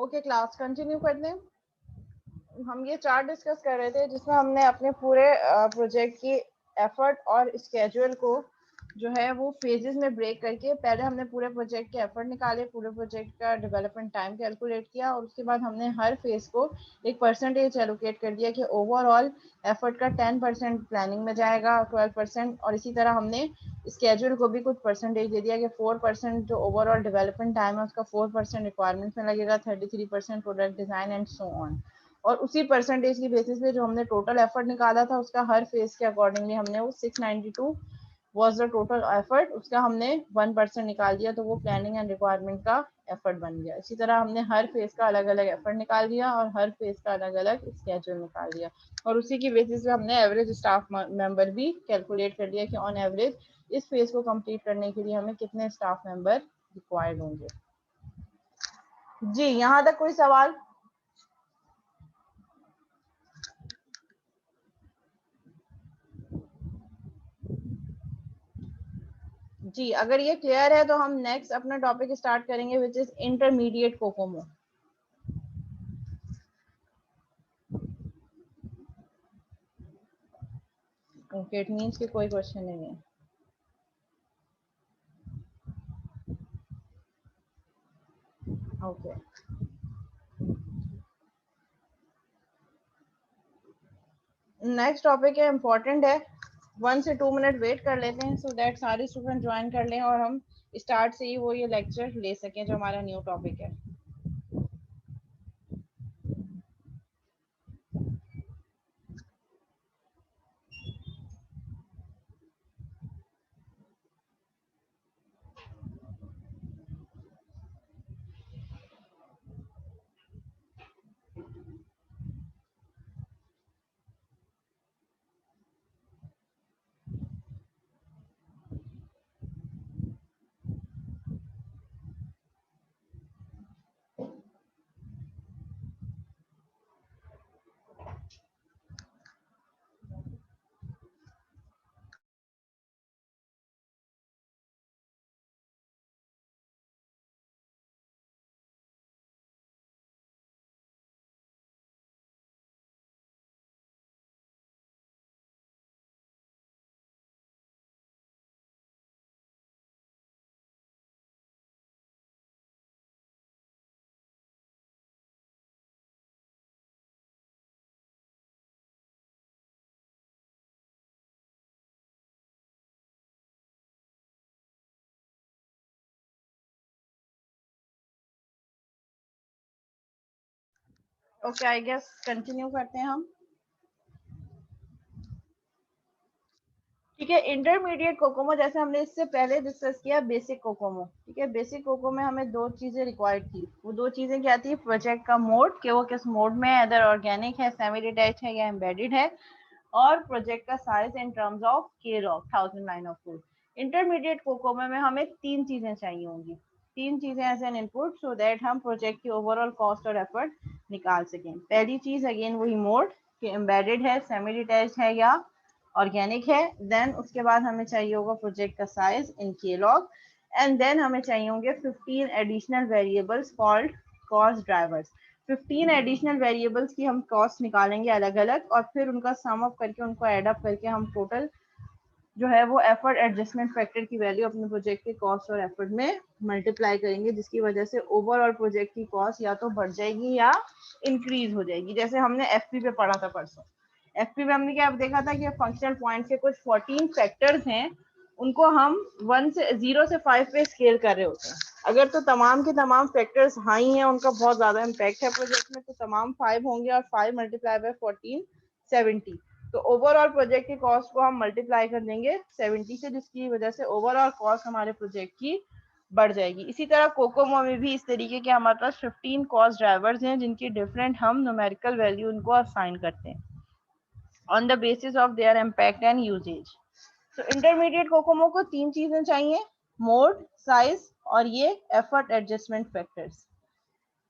Okay class continue कर दें। हम ये चार्ट डिस्कस कर रहे थे जिसमें हमने अपने पूरे प्रोजेक्ट की एफर्ट और स्केड्यूल को जो है वो फेजेस में ब्रेक करके पहले हमने पूरे प्रोजेक्ट के एफर्ट निकाले, पूरे प्रोजेक्ट का डेवलपमेंट टाइम कैलकुलेट किया और उसके बाद हमने हर फेज को एक परसेंटेज एलोकेट कर दिया कि ओवरऑल एफर्ट का 10% प्लानिंग में जाएगा, 12%, और इसी तरह हमने स्केड्यूल को भी कुछ परसेंटेज दे दिया कि 4% जो ओवरऑल डेवलपमेंट टाइम है उसका 4% रिक्वायरमेंट में लगेगा, 33% product design and so on. और उसी परसेंटेज की बेसिस पे जो हमने टोटल एफर्ट निकाला था उसका हर फेज के अकॉर्डिंगली हमने वो 692 वॉज द टोटल एफर्ट, उसका हमने 1% निकाल दिया, तो वो प्लानिंग एंड रिक्वायरमेंट का एफर्ट बन गया। इसी तरह हमने हर फेज का अलग अलग एफर्ट निकाल दिया और हर फेज का अलग अलग स्केड्यूल निकाल दिया और उसी की बेसिस पे हमने एवरेज स्टाफ मेंबर भी कैलकुलेट कर दिया कि ऑन एवरेज इस फेज को कंप्लीट करने के लिए हमें कितने स्टाफ मेंबर रिक्वायर्ड होंगे। जी, यहाँ तक कोई सवाल? जी, अगर ये क्लियर है तो हम नेक्स्ट अपना टॉपिक स्टार्ट करेंगे which is intermediate COCOMO. Okay, it means कि कोई क्वेश्चन नहीं है। ओके, नेक्स्ट टॉपिक है, इम्पोर्टेंट है, 1 से 2 मिनट वेट कर लेते हैं सो दैट सारे स्टूडेंट ज्वाइन कर लें और हम स्टार्ट से ही वो ये लेक्चर ले सकें जो हमारा न्यू टॉपिक है। ओके, आई गेस कंटिन्यू करते हैं हम। ठीक है, इंटरमीडिएट कोकोमो जैसे हमने इससे पहले डिस्कस किया बेसिक कोकोमो। ठीक है, बेसिक कोकोमो में हमें दो चीजें रिक्वायर्ड थी। वो दो चीजें क्या थी? प्रोजेक्ट का मोड, कि वो किस मोड में है, अदर ऑर्गेनिक है, सेमी डिटैच है या एम्बेडेड है, और प्रोजेक्ट का size in terms of KLOC 1000 line of code. Intermediate COCOMO में हमें तीन चीजें चाहिए होंगी, तीन चीजें as an input so that हम प्रोजेक्ट की ओवरऑल कॉस्ट और एफर्ट निकाल सकें। पहली चीज अगेन वही मोड, कि एम्बेडेड है, सेमी डिटैच है या ऑर्गेनिक है। देन उसके बाद हमें चाहिए होगा प्रोजेक्ट का साइज इन के लॉग, एंड देन हमें चाहिए होंगे 15 additional variables called cost drivers. 15 additional variables की हम कॉस्ट निकालेंगे अलग अलग और फिर उनका सम अप करके उनको एड अप करके हम टोटल जो है वो एफर्ट एडजस्टमेंट फैक्टर की वैल्यू अपने प्रोजेक्ट के कॉस्ट और एफर्ट में मल्टीप्लाई करेंगे, जिसकी वजह से ओवरऑल प्रोजेक्ट की कॉस्ट या तो बढ़ जाएगी या इंक्रीज हो जाएगी। जैसे हमने एफपी पे पढ़ा था परसों, एफपी में हमने क्या देखा था कि फंक्शनल पॉइंट के कुछ 14 फैक्टर्स हैं, उनको हम 0 से 5 पे स्केल कर रहे होते हैं। अगर तो तमाम के तमाम फैक्टर्स हाई हैं, उनका बहुत ज्यादा इम्पैक्ट है प्रोजेक्ट में, तो तमाम 5 होंगे और 5 मल्टीप्लाई बाय 14 70। तो ओवरऑल प्रोजेक्ट की कॉस्ट को हम मल्टीप्लाई कर देंगे 70 से, जिसकी वजह से ओवरऑल कॉस्ट हमारे प्रोजेक्ट की बढ़ जाएगी। इसी तरह कोकोमो में भी इस तरीके के हमारे पास 15 कॉस्ट ड्राइवर्स हैं जिनकी डिफरेंट हम न्यूमेरिकल वैल्यू उनको असाइन करते हैं on the basis of their impact and usages. तो इंटरमीडिएट कोकोमो को तीन चीजें चाहिए, मोड, साइज और ये effort adjustment factors.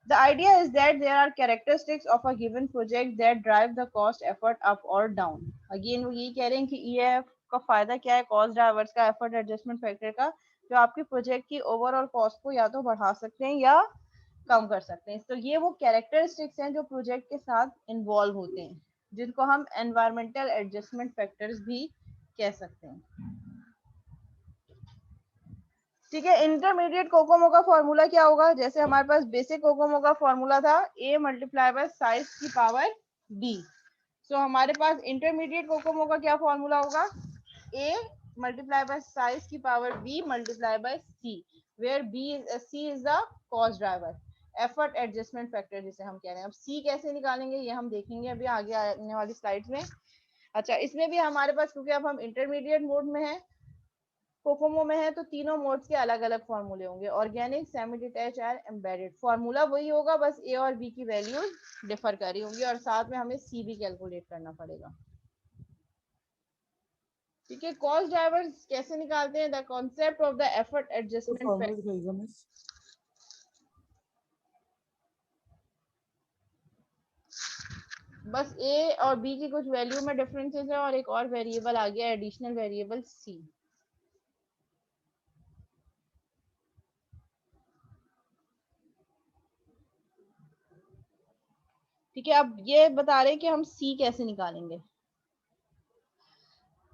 The idea is that there are characteristics of a given project that drive the cost effort up or down. Again वो यही कह रहे हैं कि EAF का फायदा क्या है, कॉस्ट ड्राइवर्स का, एफर्ट एडजस्टमेंट फैक्टर का, जो आपके प्रोजेक्ट की ओवरऑल कॉस्ट को या तो बढ़ा सकते हैं या कम कर सकते हैं। तो ये वो कैरेक्टरिस्टिक्स हैं जो प्रोजेक्ट के साथ इन्वॉल्व होते हैं, जिनको हम एनवायरमेंटल एडजस्टमेंट फैक्टर्स भी कह सकते हैं। ठीक है, इंटरमीडिएट कोकोमो का फॉर्मूला क्या होगा? जैसे हमारे पास बेसिक कोकोमो का फॉर्मूला था a मल्टीप्लाई बाय साइज की पावर b। सो हमारे पास इंटरमीडिएट कोकोमो का क्या फॉर्मूला होगा? a मल्टीप्लाई बाय साइज की power b multiply by c, where c is the cost driver, effort adjustment factor जिसे हम कह रहे हैं। अब c कैसे निकालेंगे ये हम देखेंगे अभी आगे आने वाली स्लाइड्स में। अच्छा, इसमें भी हमारे पास, क्योंकि अब हम इंटरमीडिएट मोड में है, कोकोमो में है, तो तीनों मोड्स के अलग अलग फॉर्मूले होंगे, ऑर्गेनिक, सेमी डिटैच और एम्बेडेड। फॉर्मूला वही होगा, बस ए और बी की वैल्यूज डिफर कर रही होंगी, और साथ में हमें सी भी कैलकुलेट करना पड़ेगा। ठीक है, कॉस्ट ड्राइवर्स कैसे निकालते हैं? The concept of the effort adjustment factor. बस ए और बी की कुछ वैल्यू में डिफरेंसेस है, और एक और वेरिएबल आ गया, एडिशनल वेरिएबल सी। ठीक है, अब ये बता रहे हैं कि हम सी कैसे निकालेंगे।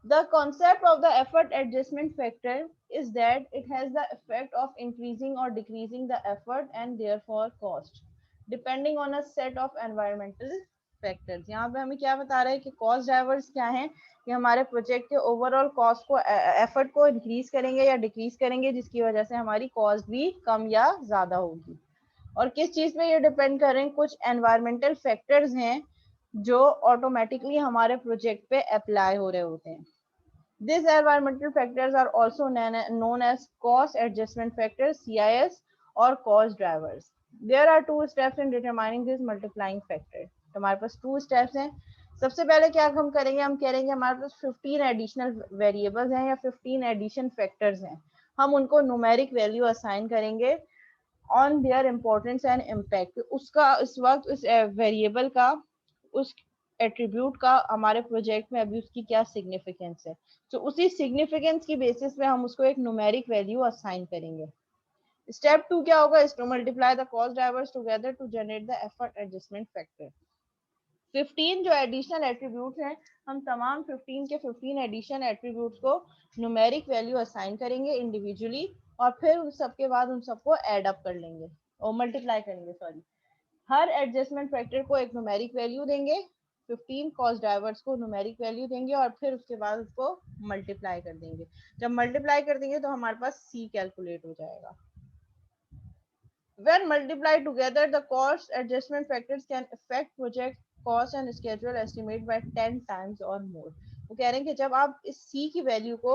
The concept of the effort adjustment factor is that it has the effect of increasing or decreasing the effort and therefore cost, depending on a set of environmental factors। यहाँ पे हमें क्या बता रहे हैं कि कॉस्ट ड्राइवर्स क्या हैं? कि हमारे प्रोजेक्ट के ओवरऑल कॉस्ट को, एफर्ट को इंक्रीज करेंगे या डिक्रीज करेंगे, जिसकी वजह से हमारी कॉस्ट भी कम या ज्यादा होगी। और किस चीज पे ये डिपेंड कर रहे हैं? कुछ एनवायरमेंटल फैक्टर्स हैं जो ऑटोमेटिकली हमारे प्रोजेक्ट पे अप्लाई हो रहे होते हैं। These environmental factors are also known as cost adjustment factors, CIS, or cost drivers. There are two steps in determining this multiplying factor. तो हमारे पास 2 steps हैं। सबसे पहले क्या हम करेंगे? हम करेंगे हमारे पास 15 एडिशनल वेरिएबल्स हैं या 15 एडिशन फैक्टर्स हैं, हम उनको न्यूमेरिक वैल्यू असाइन करेंगे on their importance and impact. उसका इस वक्त उस वेरिएबल का, उस एट्रीब्यूट का हमारे प्रोजेक्ट में अभी उसकी क्या सिग्निफिकेंस है, तो उसी सिग्निफिकेंस की बेसिस पे हम उसको एक न्यूमेरिक वैल्यू असाइन करेंगे। स्टेप 2 क्या होगा? Is to multiply the cost drivers together to generate the effort adjustment factor. 15 जो एडिशनल एट्रीब्यूट्स हैं, हम तमाम 15 के 15 एडिशन एट्रीब्यूट्स को न्यूमेरिक वैल्यू असाइन करेंगे इंडिविजुअली, और फिर उन सबके बाद उन सबको ऐड अप कर लेंगे और मल्टीप्लाई करेंगे, सॉरी। हर एडजस्टमेंट फैक्टर को एक न्यूमेरिक वैल्यू देंगे, 15 कॉस्ट ड्राइवर्स को न्यूमेरिक वैल्यू देंगे, और फिर उसके बाद उसको मल्टीप्लाई कर देंगे। जब मल्टीप्लाई कर देंगे तो हमारे पास सी कैलकुलेट हो जाएगा। When multiplied together, the cost adjustment factors can affect project cost and schedule estimate by 10 times or more. वो कह रहे हैं कि जब आप इस C की वैल्यू को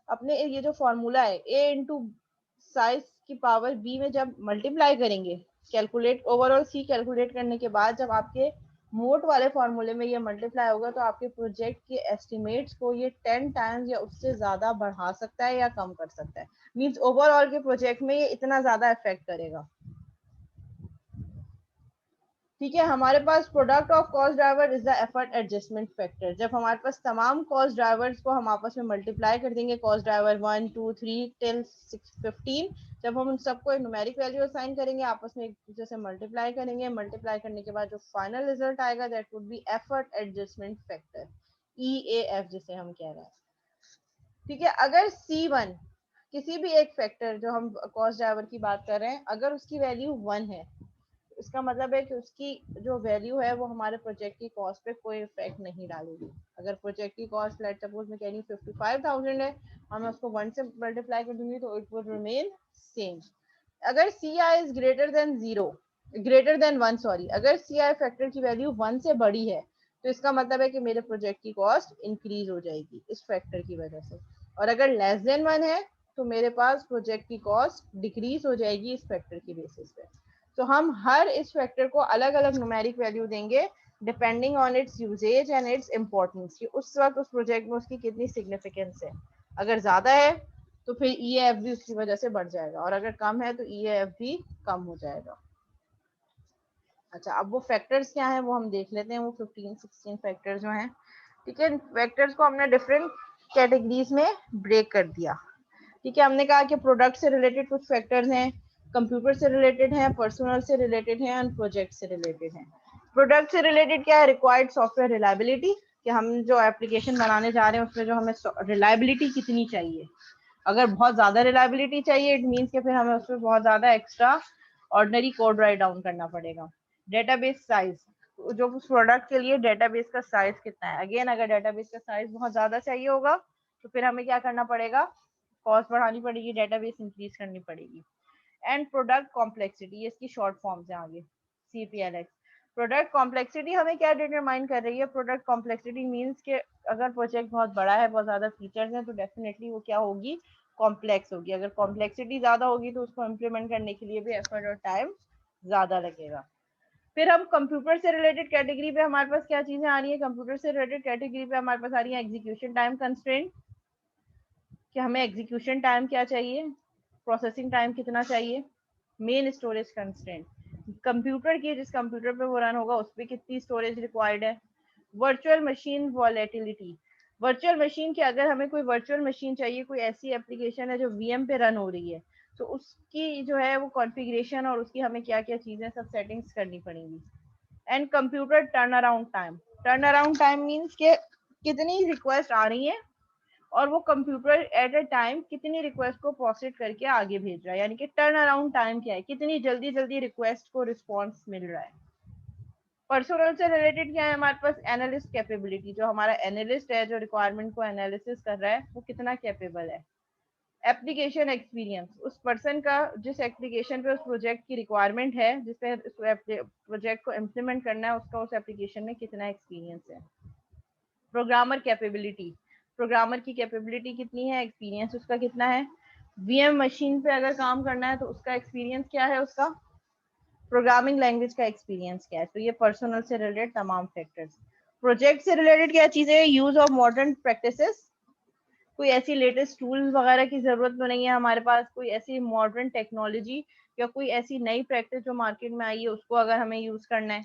अपने ये जो फॉर्मूला है A इंटू साइज की पावर B में जब मल्टीप्लाई करेंगे, कैलकुलेट ओवरऑल C कैलकुलेट करने के बाद जब आपके मोट वाले फॉर्मूले में ये मल्टीप्लाई होगा, तो आपके प्रोजेक्ट के एस्टिमेट्स को ये 10 टाइम्स या उससे ज्यादा बढ़ा सकता है या कम कर सकता है। मींस ओवरऑल के प्रोजेक्ट में ये इतना ज्यादा इफेक्ट करेगा। ठीक है, हमारे पास product of cost driver is the effort adjustment factor. जब हमारे पास तमाम कॉस्ट ड्राइवर्स को हम आपस में मल्टीप्लाई कर देंगे, कॉस्ट ड्राइवर 1 2 3 टिल 15, जब हम उन सबको एक न्यूमेरिक वैल्यू असाइन करेंगे, आपस में एक दूसरे से मल्टीप्लाई करेंगे, मल्टीप्लाई करने के बाद जो फाइनल रिजल्ट आएगा that would be effort adjustment factor, EAF जिसे हम कह रहे हैं। ठीक है, अगर C1 किसी भी एक फैक्टर, जो हम कॉस्ट ड्राइवर की बात कर रहे हैं, अगर उसकी वैल्यू 1 है, इसका मतलब है कि उसकी जो वैल्यू है वो हमारे प्रोजेक्ट की कॉस्ट पे कोई इफेक्ट नहीं डालेगी। अगर प्रोजेक्ट की कॉस्ट लेट सपोज मैं कह रही हूँ 55,000 है, और मैं उसको 1 से मल्टीप्लाई कर दूंगी, तो इट वुड रिमेन सेम। अगर CI is greater than 0, greater than 1, sorry, अगर CI फैक्टर की वैल्यू 1 से बड़ी है, तो इसका मतलब है कि मेरे प्रोजेक्ट की कॉस्ट इंक्रीज हो जाएगी इस फैक्टर की वजह से। और अगर लेस देन 1 है, तो मेरे पास प्रोजेक्ट की कॉस्ट डिक्रीज हो जाएगी इस फैक्टर की बेसिस पे। तो हम हर इस फैक्टर को अलग अलग न्यूमेरिक वैल्यू देंगे depending on its usage and its importance, कि उस वक्त उस प्रोजेक्ट में उसकी कितनी सिग्निफिकेंस है। अगर ज्यादा है तो फिर EAF भी उसकी वजह से बढ़ जाएगा, और अगर कम है तो EAF भी कम हो जाएगा। अच्छा, अब वो फैक्टर्स क्या है वो हम देख लेते हैं, वो 15-16 फैक्टर्स जो हैं। ठीक है, फैक्टर्स को हमने डिफरेंट कैटेगरीज में ब्रेक कर दिया। ठीक है, हमने कहा कि प्रोडक्ट से रिलेटेड कुछ फैक्टर्स हैं, कंप्यूटर से रिलेटेड है, पर्सनल से रिलेटेड है एंड प्रोजेक्ट से रिलेटेड है। प्रोडक्ट से रिलेटेड क्या है? रिक्वायर्ड सॉफ्टवेयर रिलायबिलिटी, कि हम जो एप्लीकेशन बनाने जा रहे हैं उसमें जो हमें रिलायबिलिटी कितनी चाहिए। अगर बहुत ज्यादा रिलायबिलिटी चाहिए इट मीन्स कि फिर हमें उसमें बहुत ज्यादा extra ordinary code write down करना पड़ेगा। डेटाबेस साइज, जो उस प्रोडक्ट के लिए डेटाबेस का साइज कितना है। अगेन अगर डेटाबेस का साइज बहुत ज्यादा चाहिए होगा तो फिर हमें क्या करना पड़ेगा? कॉस्ट बढ़ानी पड़ेगी, डेटाबेस इंक्रीज करनी पड़ेगी। एंड प्रोडक्ट कॉम्प्लेक्सिटी, इसकी शॉर्ट फॉर्म है आगे, CPLX। प्रोडक्ट कॉम्प्लेक्सिटी हमें क्या डिटरमाइन कर रही है? प्रोडक्ट कॉम्प्लेक्सिटी मींस के अगर प्रोजेक्ट बहुत बड़ा है, बहुत ज्यादा फीचर्स हैं, तो डेफिनेटली वो क्या होगी? कॉम्प्लेक्स होगी। अगर कॉम्प्लेक्सिटी ज्यादा होगी तो उसको इम्प्लीमेंट करने के लिए भी एफर्ट और टाइम ज्यादा लगेगा। फिर हम कंप्यूटर से रिलेटेड कैटेगरी पे हमारे पास क्या चीजें आ रही है? कंप्यूटर से रिलेटेड कैटेगरी पे हमारे पास आ रही है एग्जीक्यूशन टाइम कंस्ट्रेंट, कि हमें एग्जीक्यूशन टाइम क्या चाहिए, प्रोसेसिंग टाइम कितना चाहिए। मेन स्टोरेज कंस्ट्रेंट, कंप्यूटर की जिस कंप्यूटर पे वो रन होगा उस पर कितनी स्टोरेज रिक्वायर्ड है। Virtual machine volatility, virtual machine की अगर हमें कोई वर्चुअल मशीन चाहिए, कोई ऐसी एप्लीकेशन है जो VM पे रन हो रही है, तो उसकी जो है वो कॉन्फ़िगरेशन और उसकी हमें क्या क्या चीजें सब सेटिंग्स करनी पड़ेंगी। And computer turn around time, turn around time means के कितनी रिक्वेस्ट आ रही है और वो कंप्यूटर एट अ टाइम कितनी रिक्वेस्ट को प्रोसेस करके आगे भेज रहा है, यानी कि टर्न अराउंड टाइम क्या है, कितनी जल्दी जल्दी रिक्वेस्ट को रिस्पॉन्स मिल रहा है। पर्सनल से रिलेटेड क्या है हमारे पास? एनालिस्ट कैपेबिलिटी, जो हमारा एनालिस्ट है जो रिक्वायरमेंट को एनालिसिस कर रहा है वो कितना कैपेबल है। एप्लीकेशन एक्सपीरियंस, उस पर्सन का जिस एप्लीकेशन पे उस प्रोजेक्ट की रिक्वायरमेंट है, जिस पे प्रोजेक्ट को इम्प्लीमेंट करना है, उसका उस एप्लीकेशन में कितना एक्सपीरियंस है। प्रोग्रामर कैपेबिलिटी, प्रोग्रामर की कैपेबिलिटी कितनी है, एक्सपीरियंस उसका कितना है। VM मशीन पे अगर काम करना है तो उसका एक्सपीरियंस क्या है, उसका प्रोग्रामिंग लैंग्वेज का एक्सपीरियंस क्या है। तो ये पर्सनल से रिलेटेड तमाम फैक्टर्स। प्रोजेक्ट से रिलेटेड क्या चीजें? यूज ऑफ मॉडर्न प्रैक्टिसेस, कोई ऐसी लेटेस्ट टूल वगैरह की जरूरत तो नहीं है हमारे पास, कोई ऐसी मॉडर्न टेक्नोलॉजी या कोई ऐसी नई प्रैक्टिस जो मार्केट में आई है उसको अगर हमें यूज करना है।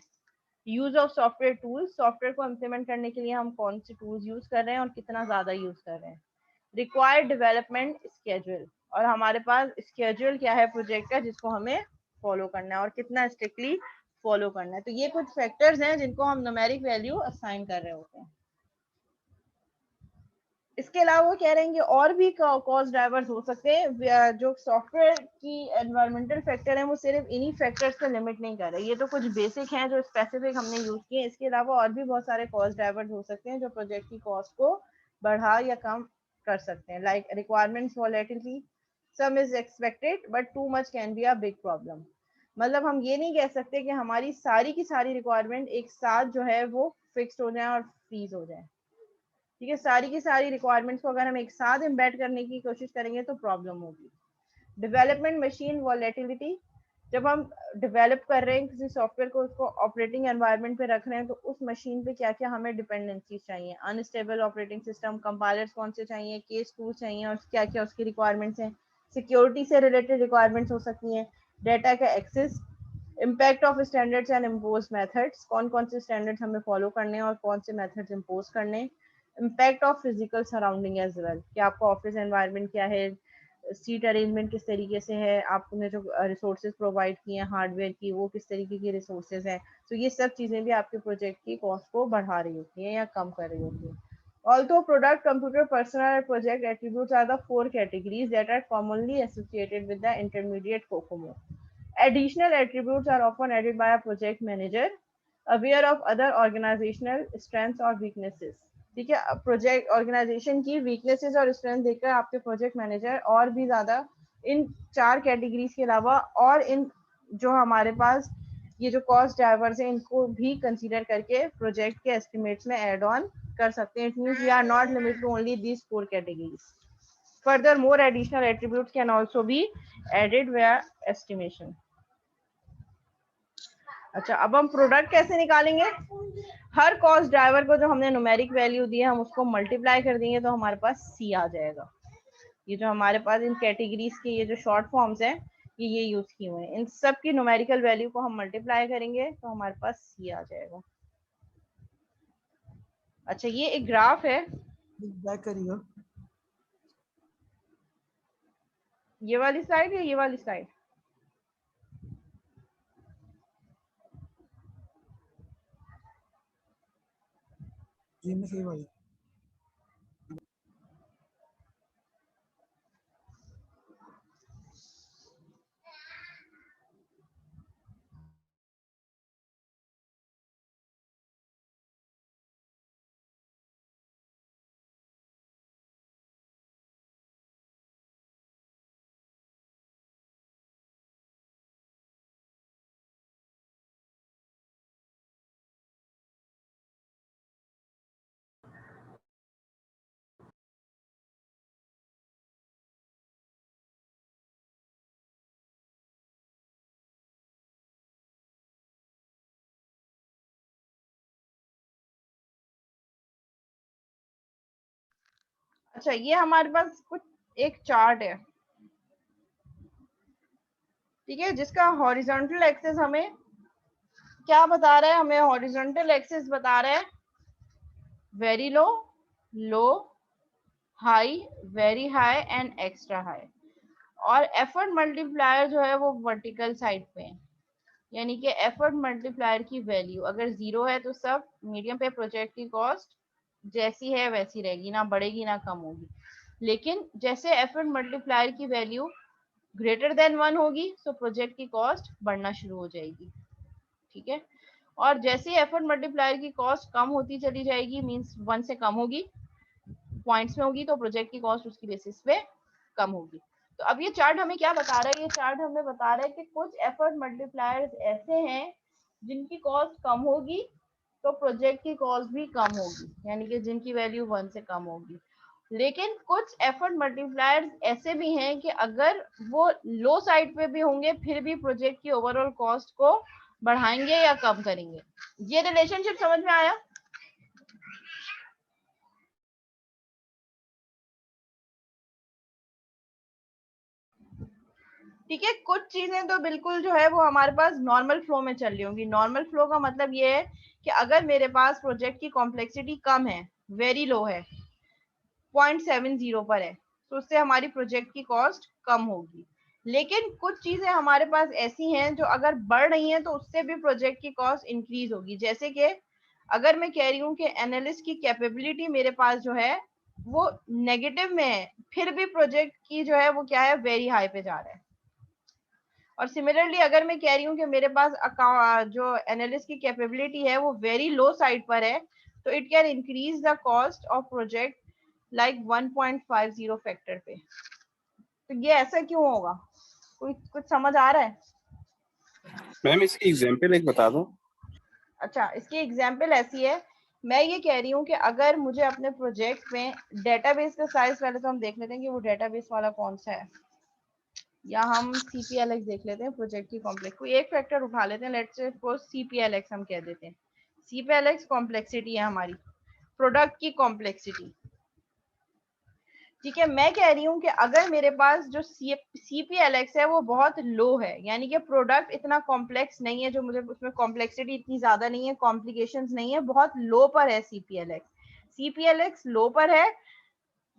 Use of software tools, software को इम्प्लीमेंट करने के लिए हम कौन से टूल्स यूज कर रहे हैं और कितना ज्यादा यूज कर रहे हैं। रिक्वायर्ड डेवलपमेंट स्केड्यूल, और हमारे पास स्केड्यूल क्या है प्रोजेक्ट का जिसको हमें फॉलो करना है और कितना स्ट्रिक्टली फॉलो करना है। तो ये कुछ फैक्टर्स हैं जिनको हम न्यूमेरिक वैल्यू असाइन कर रहे होते हैं। इसके अलावा वो कह रहे हैं कि और भी कॉस्ट ड्राइवर्स हो सकते हैं। जो सॉफ्टवेयर की एनवायरमेंटल फैक्टर है वो सिर्फ इन्हीं फैक्टर्स पे लिमिट नहीं कर रहे। ये तो कुछ बेसिक हैं जो स्पेसिफिक हमने यूज किए हैं। इसके अलावा और भी बहुत सारे कॉस्ट ड्राइवर्स हो सकते हैं जो प्रोजेक्ट की कॉस्ट को बढ़ा या कम कर सकते हैं। Like requirements volatility, some is expected but too much can be a big problem. मतलब हम ये नहीं कह सकते कि हमारी सारी की सारी रिक्वायरमेंट एक साथ जो है वो फिक्स्ड हो जाए और फ्रीज हो जाए। ठीक है, सारी की सारी रिक्वायरमेंट्स को अगर हम एक साथ एम्बेड करने की कोशिश करेंगे तो प्रॉब्लम होगी। डेवलपमेंट मशीन वॉलेटिलिटी, जब हम डेवलप कर रहे हैं किसी सॉफ्टवेयर को, उसको ऑपरेटिंग एनवायरनमेंट पे रख रहे हैं, तो उस मशीन पे क्या क्या हमें डिपेंडेंसी चाहिए। अनस्टेबल ऑपरेटिंग सिस्टम, कंपाइलर्स कौन से चाहिए, केस टूल चाहिए और क्या क्या उसकी रिक्वायरमेंट्स हैं। सिक्योरिटी से रिलेटेड रिक्वायरमेंट्स हो सकती हैं। डेटा का access, impact of standards and impose methods, कौन कौन से स्टैंडर्ड्स हमें फॉलो करने हैं और कौन से मेथड्स इम्पोज करने हैं। Impact of physical surrounding as well, कि आपका ऑफिस एनवायरनमेंट क्या है, सीट अरेंजमेंट किस तरीके से है, आपने जो रिसोर्सेज प्रोवाइड किए हैं हार्डवेयर की वो किस तरीके की रिसोर्सेज हैं। तो ये सब चीज़ें भी आपके प्रोजेक्ट की कॉस्ट को बढ़ा रही होती हैं या कम कर रही होती हैं। Although product, computer, personal, and project attributes are the four categories that are commonly associated with the intermediate COCOMO. Additional attributes are often added by a project manager, aware of other organizational strengths or weaknesses. ठीक है, project organisation की weaknesses और strength देखकर आपके project manager और भी ज्यादा इन चार कैटेगरीज के अलावा और इन जो हमारे पास ये जो कॉस्ट ड्राइवर्स हैं इनको भी कंसीडर करके प्रोजेक्ट के एस्टिमेट्स में एड ऑन कर सकते हैं। It means we are not limited to only these four categories. Further more additional attributes can also be added via estimation. अच्छा, अब हम प्रोडक्ट कैसे निकालेंगे? हर कॉस्ट ड्राइवर को जो हमने न्यूमेरिक वैल्यू दी है हम उसको मल्टीप्लाई कर देंगे तो हमारे पास सी आ जाएगा। ये जो हमारे पास इन कैटेगरीज के ये जो शॉर्ट फॉर्म्स हैं ये यूज किए हुए हैं। इन सब की न्यूमेरिकल वैल्यू को हम मल्टीप्लाई करेंगे तो हमारे पास सी आ जाएगा। अच्छा, ये एक ग्राफ है, बैक करिए। ये वाली स्लाइड या ये वाली स्लाइड? जी में सही वाली। अच्छा, ये हमारे पास कुछ एक चार्ट है, ठीक है, जिसका हॉरिजॉन्टल एक्सिस हमें क्या बता रहा है, हमें हॉरिजॉन्टल एक्सिस बता रहा है very low, low, high, very high and extra high. और एफर्ट मल्टीप्लायर जो है वो वर्टिकल साइड पे है, यानी कि एफर्ट मल्टीप्लायर की वैल्यू अगर 0 है तो सब मीडियम पे प्रोजेक्ट की कॉस्ट जैसी है वैसी रहेगी, ना बढ़ेगी ना कम होगी। लेकिन जैसे एफर्ट मल्टीप्लायर की वैल्यू ग्रेटर देन 1 होगी तो प्रोजेक्ट की कॉस्ट बढ़ना शुरू हो जाएगी, ठीक है। और जैसे ही एफर्ट मल्टीप्लायर की कॉस्ट कम होती चली जाएगी, मींस 1 से कम होगी, पॉइंट्स में होगी, तो प्रोजेक्ट की कॉस्ट उसकी बेसिस पे कम होगी। तो अब ये चार्ट हमें क्या बता रहा है, ये चार्ट हमें बता रहा है कि कुछ एफर्ट मल्टीप्लायर्स ऐसे हैं जिनकी कॉस्ट कम होगी तो प्रोजेक्ट की कॉस्ट भी कम होगी, यानी कि जिनकी वैल्यू 1 से कम होगी। लेकिन कुछ एफर्ट मल्टीप्लायर्स ऐसे भी हैं कि अगर वो लो साइड पे भी होंगे फिर भी प्रोजेक्ट की ओवरऑल कॉस्ट को बढ़ाएंगे या कम करेंगे। ये रिलेशनशिप समझ में आया? ठीक है, कुछ चीजें तो बिल्कुल जो है वो हमारे पास नॉर्मल फ्लो में चल रही होंगी। नॉर्मल फ्लो का मतलब ये है कि अगर मेरे पास प्रोजेक्ट की कॉम्प्लेक्सिटी कम है, वेरी लो है, 0.70 पर है, तो उससे हमारी प्रोजेक्ट की कॉस्ट कम होगी। लेकिन कुछ चीजें हमारे पास ऐसी हैं जो अगर बढ़ रही हैं तो उससे भी प्रोजेक्ट की कॉस्ट इंक्रीज होगी। जैसे कि अगर मैं कह रही हूँ कि एनालिस्ट की कैपेबिलिटी मेरे पास जो है वो नेगेटिव में है, फिर भी प्रोजेक्ट की जो है वो क्या है, वेरी हाई पे जा रहा है। और सिमिलरली अगर मैं कह रही हूँ कि मेरे पास जो एनालिस्ट की कैपेबिलिटी है वो वेरी लो साइड पर है, तो it can increase the cost of project like 1.50 factor पे। तो ये ऐसा क्यों होगा, कोई कुछ समझ आ रहा है? मैम इसकी एग्जांपल एक बता दो। अच्छा, इसकी एग्जांपल ऐसी है, मैं ये कह रही हूँ कि अगर मुझे अपने प्रोजेक्ट में डेटाबेस का साइज, पहले तो हम देख लेते हैं कि वो डेटाबेस वाला कौन सा है, या हम CPLX देख लेते हैं, प्रोजेक्ट की कॉम्प्लेक्स कोई एक फैक्टर उठा लेते हैं, लेट्स से सपोज CPLX हम कह देते हैं। CPLX कॉम्प्लेक्सिटी है हमारी, प्रोडक्ट की कॉम्प्लेक्सिटी, ठीक है। मैं कह रही हूँ कि अगर मेरे पास जो CPLX है वो बहुत लो है, यानी कि प्रोडक्ट इतना कॉम्प्लेक्स नहीं है, जो मुझे उसमें कॉम्प्लेक्सिटी इतनी ज्यादा नहीं है, कॉम्प्लिकेशंस नहीं है, बहुत लो पर है CPLX लो पर है,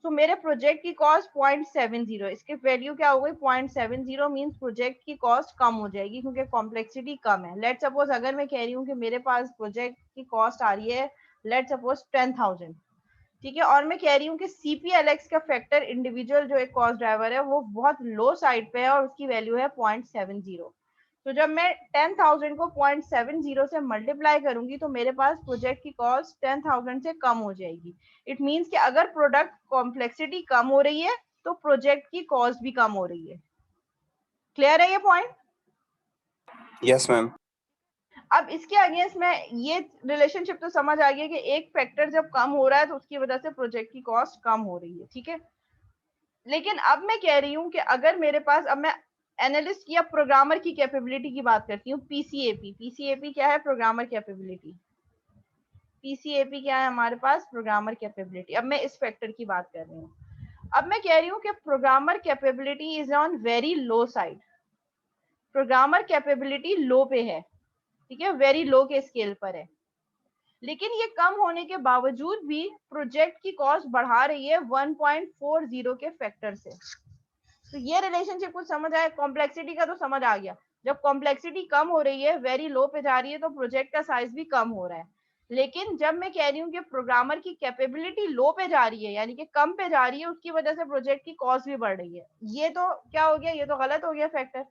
तो मेरे प्रोजेक्ट की कॉस्ट 0.70, इसकी वैल्यू क्या हो गई, 0.70 मींस प्रोजेक्ट की कॉस्ट कम हो जाएगी क्योंकि कॉम्प्लेक्सिटी कम है। लेट सपोज अगर मैं कह रही हूँ कि मेरे पास प्रोजेक्ट की कॉस्ट आ रही है लेट सपोज 10,000, ठीक है, और मैं कह रही हूँ कि CPLX का फैक्टर इंडिविजुअल जो एक कॉस्ट ड्राइवर है वो बहुत लो साइड पे है और उसकी वैल्यू है 0.70। तो जब मैं 10,000 को 0.70 से मल्टीप्लाई करूंगी तो मेरे पास प्रोजेक्ट की कॉस्ट 10,000 से कम हो जाएगी। इट मीन्स कि अगर प्रोडक्ट कॉम्प्लेक्सिटी कम हो रही है तो प्रोजेक्ट की कॉस्ट भी कम हो रही है। क्लियर है ये पॉइंट? Yes ma'am. अब इसके अगेंस्ट में ये रिलेशनशिप तो समझ आ गया कि एक फैक्टर जब कम हो रहा है तो उसकी वजह से प्रोजेक्ट की कॉस्ट कम हो रही है, ठीक है। लेकिन अब मैं कह रही हूँ कि अगर मेरे पास, अब मैं एनालिस्ट या प्रोग्रामर की कैपेबिलिटी की बात करती हूँ, पीसीएपी क्या है, प्रोग्रामर कैपेबिलिटी। पीसीएपी क्या है हमारे पास, प्रोग्रामर कैपेबिलिटी। अब मैं इस फैक्टर की बात कर रही हूँ। अब मैं कह रही हूँ कि programmer capability is on very low side, programmer capability low पे है, ठीक है, वेरी लो के स्केल पर है। लेकिन ये कम होने के बावजूद भी प्रोजेक्ट की कॉस्ट बढ़ा रही है 1.40 के फैक्टर से। तो ये रिलेशनशिप कुछ समझ आया? कॉम्प्लेक्सिटी का तो समझ आ गया, जब कॉम्प्लेक्सिटी कम हो रही है, वेरी लो पे जा रही है, तो प्रोजेक्ट का साइज भी कम हो रहा है। लेकिन जब मैं कह रही हूँ कि प्रोग्रामर की कैपेबिलिटी लो पे जा रही है, यानी कि कम पे जा रही है, उसकी वजह से प्रोजेक्ट की कॉस्ट भी बढ़ रही है, ये तो क्या हो गया, ये तो गलत हो गया फैक्टर।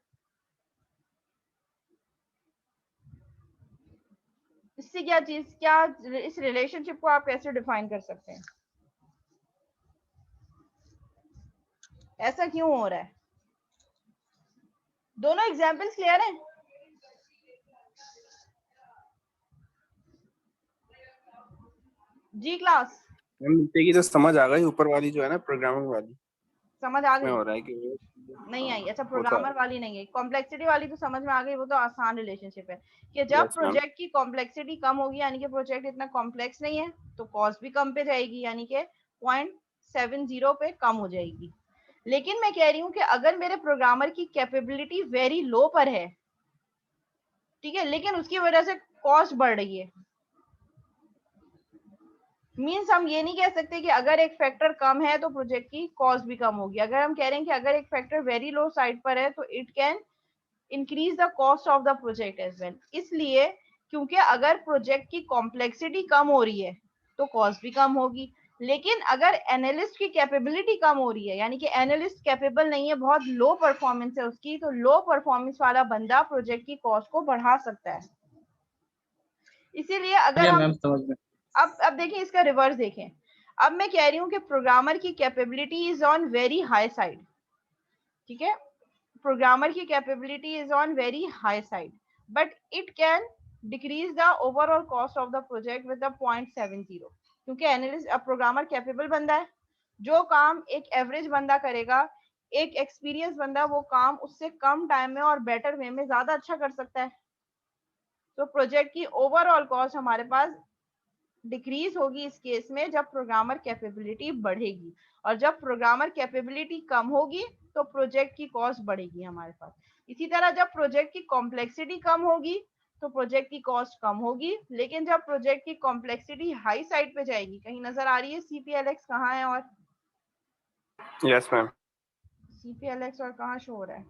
इससे क्या चीज, क्या इस रिलेशनशिप को आप कैसे डिफाइन कर सकते हैं, ऐसा क्यों हो रहा है? दोनों एग्जाम्पल्स क्लियर हैं? जी क्लास मैम नीचे की तो समझ आ गई, ऊपर वाली जो है ना प्रोग्रामिंग वाली, समझ आ इसमें गई? हो रहा है कि वो नहीं आई? अच्छा, होता है। प्रोग्रामर वाली नहीं है, कॉम्प्लेक्सिटी वाली तो समझ में आ गई, वो तो आसान रिलेशनशिप है कि जब यस मैम। प्रोजेक्ट की कॉम्प्लेक्सिटी कम होगी, यानी कि प्रोजेक्ट इतना कॉम्प्लेक्स नहीं है, तो कॉस्ट भी कम पे जाएगी, यानी कि 0.70 पे कम हो जाएगी। लेकिन मैं कह रही हूँ कि अगर मेरे प्रोग्रामर की कैपेबिलिटी वेरी लो पर है, ठीक है, लेकिन उसकी वजह से कॉस्ट बढ़ रही है, मीन्स हम ये नहीं कह सकते कि अगर एक फैक्टर कम है तो प्रोजेक्ट की कॉस्ट भी कम होगी। अगर हम कह रहे हैं कि अगर एक फैक्टर वेरी लो साइड पर है तो it can increase the cost of the project as well. इसलिए क्योंकि अगर प्रोजेक्ट की कॉम्प्लेक्सिटी कम हो रही है तो कॉस्ट भी कम होगी। लेकिन अगर एनालिस्ट की कैपेबिलिटी कम हो रही है, यानी कि एनालिस्ट कैपेबल नहीं है, बहुत लो परफॉर्मेंस है उसकी, तो लो परफॉर्मेंस वाला बंदा प्रोजेक्ट की कॉस्ट को बढ़ा सकता है। इसीलिए अगर हम मैम समझ में। अब देखिए इसका रिवर्स देखें। अब मैं कह रही हूँ कि प्रोग्रामर की capability is on very high side, ठीक है, प्रोग्रामर की capability is on very high side, but it can decrease the overall cost of the project with 0.70, क्योंकि एनालिस्ट, अब प्रोग्रामर कैपेबल बंदा है, जो काम एक एवरेज बंदा करेगा, एक एक्सपीरियंस बंदा वो काम उससे कम टाइम में और बेटर वे में ज्यादा अच्छा कर सकता है। तो प्रोजेक्ट की ओवरऑल कॉस्ट हमारे पास डिक्रीज होगी इस केस में जब प्रोग्रामर कैपेबिलिटी बढ़ेगी, और जब प्रोग्रामर कैपेबिलिटी कम होगी तो प्रोजेक्ट की कॉस्ट बढ़ेगी हमारे पास। इसी तरह जब प्रोजेक्ट की कॉम्प्लेक्सिटी कम होगी तो प्रोजेक्ट की कॉस्ट कम होगी, लेकिन जब प्रोजेक्ट की कॉम्प्लेक्सिटी हाई साइड पे जाएगी, कहीं नजर आ रही है CPLX कहाँ है, और यस मैम। CPLX और कहाँ शो हो रहा है?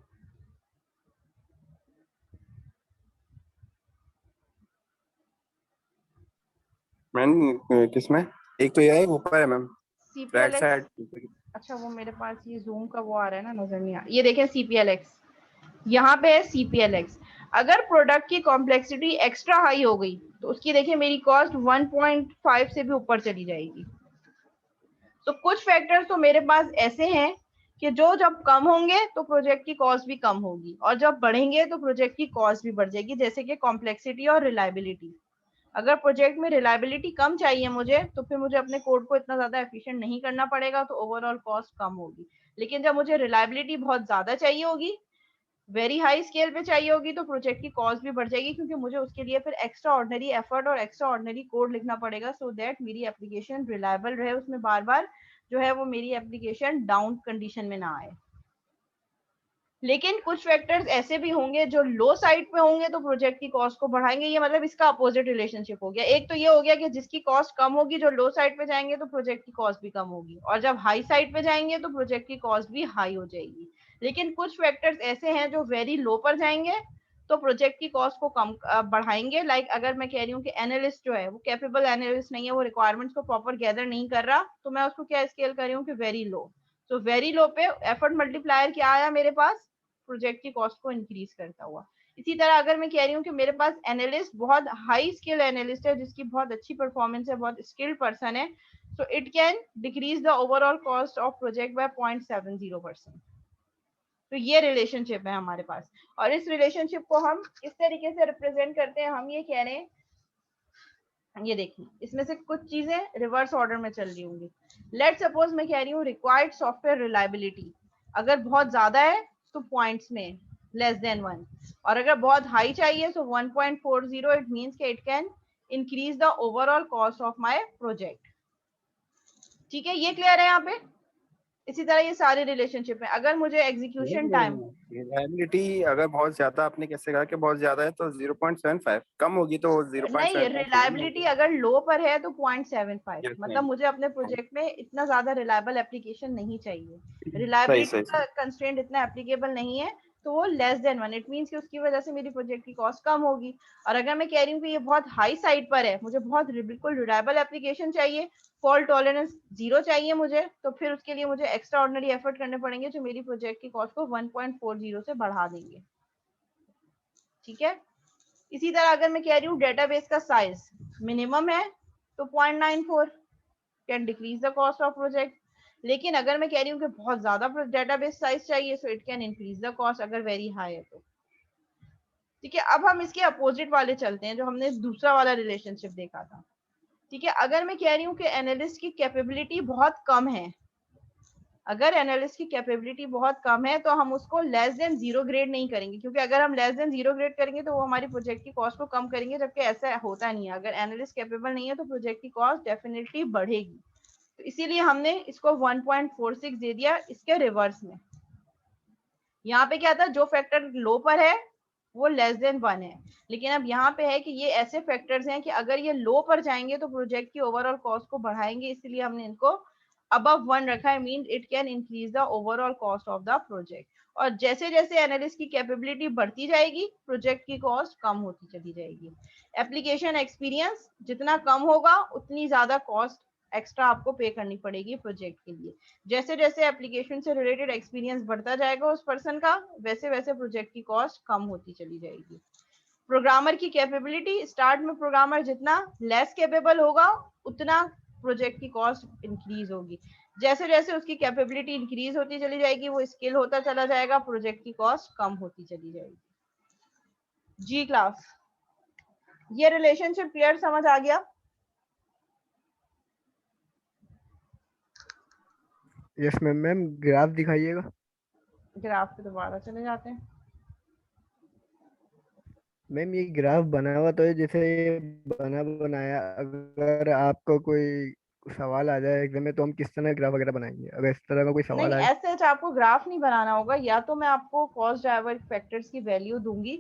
मैम किसमें? एक तो ये है, ऊपर है मैम, राइट CPLX, साइड। अच्छा वो मेरे पास ये जूम का वो आ रहा है ना, नजर नहीं आ, ये देखें CPLX, यहाँ पे है CPLX। अगर प्रोडक्ट की कॉम्प्लेक्सिटी एक्स्ट्रा हाई हो गई तो उसकी देखिए मेरी कॉस्ट 1.5 से भी ऊपर चली जाएगी। तो कुछ फैक्टर्स तो मेरे पास ऐसे हैं कि जो जब कम होंगे तो प्रोजेक्ट की कॉस्ट भी कम होगी, और जब बढ़ेंगे तो प्रोजेक्ट की कॉस्ट भी बढ़ जाएगी, जैसे कि कॉम्प्लेक्सिटी और रिलायबिलिटी। अगर प्रोजेक्ट में रिलायबिलिटी कम चाहिए मुझे, तो फिर मुझे अपने कोड को इतना ज्यादा एफिशिएंट नहीं करना पड़ेगा, तो ओवरऑल कॉस्ट कम होगी। लेकिन जब मुझे रिलायबिलिटी बहुत ज्यादा चाहिए होगी, वेरी हाई स्केल पे चाहिए होगी, तो प्रोजेक्ट की कॉस्ट भी बढ़ जाएगी, क्योंकि मुझे उसके लिए फिर एक्स्ट्रा ऑर्डिनरी एफर्ट और एक्स्ट्रा ऑर्डिनरी कोड लिखना पड़ेगा, सो दैट मेरी एप्लीकेशन रिलायबल रहे, उसमें बार बार जो है वो मेरी एप्लीकेशन डाउन कंडीशन में ना आए। लेकिन कुछ फैक्टर्स ऐसे भी होंगे जो लो साइड पे होंगे तो प्रोजेक्ट की कॉस्ट को बढ़ाएंगे, ये मतलब इसका अपोजिट रिलेशनशिप हो गया। एक तो ये हो गया कि जिसकी कॉस्ट कम होगी, जो लो साइड पे जाएंगे तो प्रोजेक्ट की कॉस्ट भी कम होगी, और जब हाई साइड पे जाएंगे तो प्रोजेक्ट की कॉस्ट भी हाई हो जाएगी। लेकिन कुछ फैक्टर्स ऐसे हैं जो वेरी लो पर जाएंगे तो प्रोजेक्ट की कॉस्ट को कम बढ़ाएंगे। लाइक अगर मैं कह रही हूँ कि एनालिस्ट जो है वो कैपेबल एनालिस्ट नहीं है, वो रिक्वायरमेंट्स को प्रॉपर गैदर नहीं कर रहा, तो मैं उसको क्या स्केल कर रही हूँ कि वेरी लो। तो वेरी लो पे एफर्ट मल्टीप्लायर क्या आया मेरे पास, प्रोजेक्ट की कॉस्ट को इंक्रीज करता हुआ। इसी तरह अगर मैं कह रही हूँ कि मेरे पास एनालिस्ट बहुत हाई स्किल एनालिस्ट है, जिसकी बहुत अच्छी परफॉर्मेंस है, बहुत स्किल्ड पर्सन है, so it can decrease the overall cost of project by 0.70%। तो ये रिलेशनशिप है हमारे पास, और इस रिलेशनशिप को हम किस तरीके से रिप्रेजेंट करते हैं, हम ये कह रहे हैं, ये देखिए इसमें से कुछ चीजें रिवर्स ऑर्डर में चल रही होंगी। लेट सपोज मैं कह रही हूँ रिक्वायर्ड सॉफ्टवेयर रिलायबिलिटी अगर बहुत ज्यादा है तो पॉइंट्स में <1, और अगर बहुत हाई चाहिए तो 1.40, it means it can increase the overall cost of my project. ठीक है, ये क्लियर है यहाँ पे? इसी तरह ये सारे रिलेशनशिप है। अगर मुझे एग्जीक्यूशन टाइम, रिलायबिलिटी अगर बहुत ज्यादा, आपने कैसे कहा कि बहुत ज्यादा है तो 0.75, कम होगी तो नहीं 0.75 रिलायबिलिटी अगर लो पर है तो 0.75, यस मतलब मैम। मुझे अपने प्रोजेक्ट में इतना ज्यादा रिलायबल एप्लीकेशन नहीं चाहिए, सही रिलायबिलिटी सही का सही। कंस्ट्रेंट इतना एप्लीकेबल नहीं है, तो वो लेस देन 1, इट मीन्स कि उसकी वजह से मेरी प्रोजेक्ट की कॉस्ट कम होगी। और अगर मैं कह रही हूँ कि ये बहुत हाई साइड पर है, मुझे बहुत बिल्कुल रिलायबल एप्लीकेशन चाहिए, फॉल्ट टॉलरेंस 0 चाहिए मुझे, तो फिर उसके लिए मुझे एक्स्ट्रा ऑर्डिनरी एफर्ट करने पड़ेंगे जो मेरी प्रोजेक्ट की कॉस्ट को 1.40 से बढ़ा देंगे। ठीक है। इसी तरह अगर मैं कह रही हूँ डेटाबेस का साइज मिनिमम है तो 0.94 can decrease the cost of project. लेकिन अगर मैं कह रही हूँ कि बहुत ज्यादा डेटाबेस साइज चाहिए सो it can increase the cost अगर वेरी हाई है तो। ठीक है। अब हम इसके अपोजिट वाले चलते हैं जो हमने दूसरा वाला रिलेशनशिप देखा था। ठीक है। अगर मैं कह रही हूँ कि एनालिस्ट की कैपेबिलिटी बहुत कम है, अगर एनालिस्ट की कैपेबिलिटी बहुत कम है तो हम उसको लेस देन 0 ग्रेड नहीं करेंगे, क्योंकि अगर हम लेस देन 0 ग्रेड करेंगे तो वो हमारी प्रोजेक्ट की कॉस्ट को कम करेंगे, जबकि ऐसा होता नहीं है। अगर एनालिस्ट कैपेबल नहीं है तो प्रोजेक्ट की कॉस्ट डेफिनेटली बढ़ेगी। तो इसीलिए हमने इसको 1.46 दे दिया इसके रिवर्स में। यहाँ पे क्या था, जो फैक्टर लो पर है वो लेस देन 1 है, लेकिन अब यहाँ पे है कि ये ऐसे फैक्टर्स हैं कि अगर ये लो पर जाएंगे तो प्रोजेक्ट की ओवरऑल कॉस्ट को बढ़ाएंगे, इसलिए हमने इनको अबव 1 रखा है। Mean it can increase the overall cost of the project. और जैसे जैसे एनालिस्ट की कैपेबिलिटी बढ़ती जाएगी प्रोजेक्ट की कॉस्ट कम होती चली जाएगी। एप्लीकेशन एक्सपीरियंस जितना कम होगा उतनी ज्यादा कॉस्ट एक्स्ट्रा आपको पे करनी पड़ेगी प्रोजेक्ट के लिए। जैसे जैसे एप्लीकेशन से रिलेटेड एक्सपीरियंस बढ़ता जाएगा उस पर्सन का, वैसे वैसे प्रोजेक्ट की कॉस्ट कम होती चली जाएगी। प्रोग्रामर की कैपेबिलिटी, स्टार्ट में प्रोग्रामर जितना लेस कैपेबल होगा उतना प्रोजेक्ट की कॉस्ट इंक्रीज होगी। जैसे जैसे उसकी कैपेबिलिटी इंक्रीज होती चली जाएगी वो स्किल होता चला जाएगा, प्रोजेक्ट की कॉस्ट कम होती चली जाएगी। जी क्लास, ये रिलेशनशिप क्लियर समझ आ गया? Yes ma'am. मैम ग्राफ दिखाइएगा। ग्राफ पे दोबारा चले जाते हैं। मैम ये ग्राफ बना हुआ तो है, जैसे ये बना बनाया, अगर आपको कोई सवाल आ जाए एग्जाम में तो हम किस तरह ग्राफ वगैरह बनाएंगे अगर इस तरह का कोई नहीं, सवाल आए? ऐसे आपको ग्राफ नहीं बनाना होगा, या तो मैं आपको कॉस्ट ड्राइवर फैक्टर्स की वैल्यू दूंगी।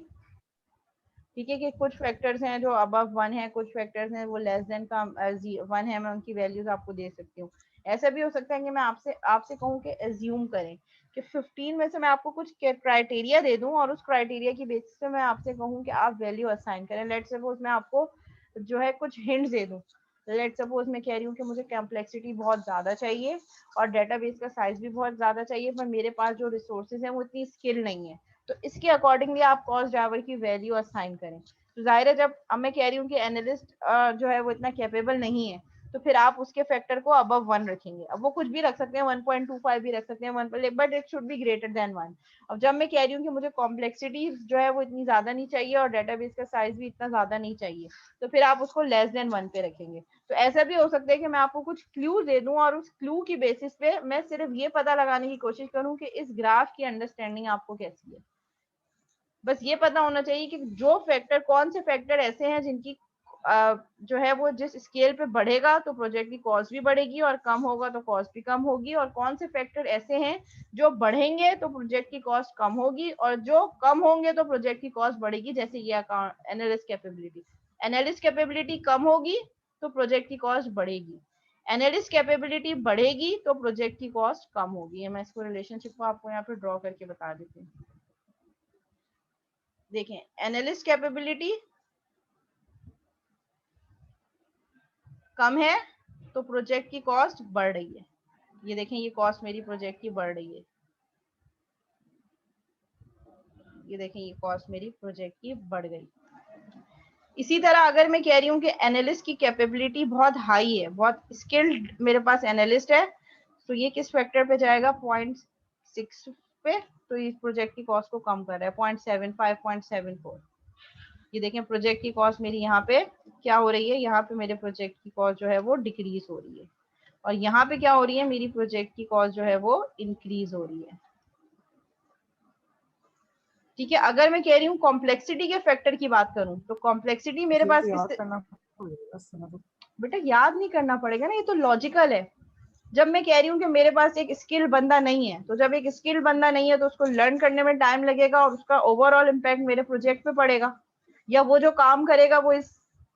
ठीक है, कि कुछ फैक्टर्स हैं जो अबव 1 है, कुछ फैक्टर्स हैं वो लेस देन का 1 है, मैं उनकी वैल्यूज आपको दे सकती हूँ। ऐसा भी हो सकता है कि मैं आपसे आपसे कहूँ कि एज्यूम करें कि 15 में से मैं आपको कुछ क्राइटेरिया दे दूं और उस क्राइटेरिया की बेसिस पे मैं आपसे कहूँ कि आप वैल्यू असाइन करें। लेट्स सपोज मैं आपको जो है कुछ हिंट्स दे दूं। लेट्स सपोज मैं कह रही हूँ कि मुझे कॉम्प्लेक्सिटी बहुत ज्यादा चाहिए और डेटाबेस का साइज भी बहुत ज्यादा चाहिए, पर मेरे पास जो रिसोर्सेज हैं वो इतनी स्किल नहीं है, तो इसके अकॉर्डिंगली आप कॉस्ट ड्राइवर की वैल्यू असाइन करें। तो जाहिर है जब अब मैं कह रही हूँ कि एनालिस्ट जो है वो इतना कैपेबल नहीं है, तो फिर आप उसके फैक्टर को अबव 1 रखेंगे। अब वो कुछ भी रख सकते हैं, 1.25 भी रख सकते हैं, 1, but it should be greater than 1। अब जब मैं कह रही हूँ कि मुझे कॉम्प्लेक्सिटी जो है वो इतनी ज्यादा नहीं चाहिए और डेटाबेस का साइज भी इतना ज्यादा नहीं चाहिए, तो फिर आप उसको लेस देन 1 पे रखेंगे। तो ऐसा भी हो सकता है कि मैं आपको कुछ क्लू दे दूं और उस क्लू की बेसिस पे मैं सिर्फ ये पता लगाने की कोशिश करूं कि इस ग्राफ की अंडरस्टैंडिंग आपको कैसी है। बस ये पता होना चाहिए कि जो फैक्टर, कौन से फैक्टर ऐसे हैं जिनकी जो है वो जिस स्केल पे बढ़ेगा तो प्रोजेक्ट की कॉस्ट भी बढ़ेगी और कम होगा तो कॉस्ट भी कम होगी, और कौन से फैक्टर ऐसे हैं जो बढ़ेंगे तो प्रोजेक्ट की कॉस्ट कम होगी और जो कम होंगे तो प्रोजेक्ट की कॉस्ट बढ़ेगी। जैसे ये एनालिस्ट कैपेबिलिटी, एनालिस्ट कैपेबिलिटी कम होगी तो प्रोजेक्ट की कॉस्ट बढ़ेगी, एनालिस्ट कैपेबिलिटी बढ़ेगी तो प्रोजेक्ट की कॉस्ट कम होगी। मैं इसको रिलेशनशिप को आपको यहाँ पे ड्रॉ करके बता देती हूँ। देखें, एनालिस्ट कैपेबिलिटी कम है तो प्रोजेक्ट की कॉस्ट बढ़ रही है। ये देखें, ये कॉस्ट मेरी प्रोजेक्ट की बढ़ रही है। ये देखें, ये कॉस्ट मेरी प्रोजेक्ट की बढ़ गई। इसी तरह अगर मैं कह रही हूँ कि एनालिस्ट की कैपेबिलिटी बहुत हाई है, बहुत स्किल्ड मेरे पास एनालिस्ट है, तो ये किस फैक्टर पे जाएगा, 0.6 पे, तो इस प्रोजेक्ट की कॉस्ट को कम कर रहा है, 0.75, 0.74। ये देखें, प्रोजेक्ट की कॉस्ट मेरी यहाँ पे क्या हो रही है, यहाँ पे मेरे प्रोजेक्ट की कॉस्ट जो है वो डिक्रीज हो रही है, और यहाँ पे क्या हो रही है, मेरी प्रोजेक्ट की कॉस्ट जो है वो इंक्रीज हो रही है। ठीक है। अगर मैं कह रही हूँ कॉम्प्लेक्सिटी के फैक्टर की बात करूं तो कॉम्प्लेक्सिटी मेरे पास बेटा याद नहीं करना पड़ेगा ना, ये तो लॉजिकल है। जब मैं कह रही हूँ कि मेरे पास एक स्किल बंदा नहीं है, तो जब एक स्किल बंदा नहीं है तो उसको लर्न करने में टाइम लगेगा और उसका ओवरऑल इम्पैक्ट मेरे प्रोजेक्ट पे पड़ेगा, या वो जो काम करेगा वो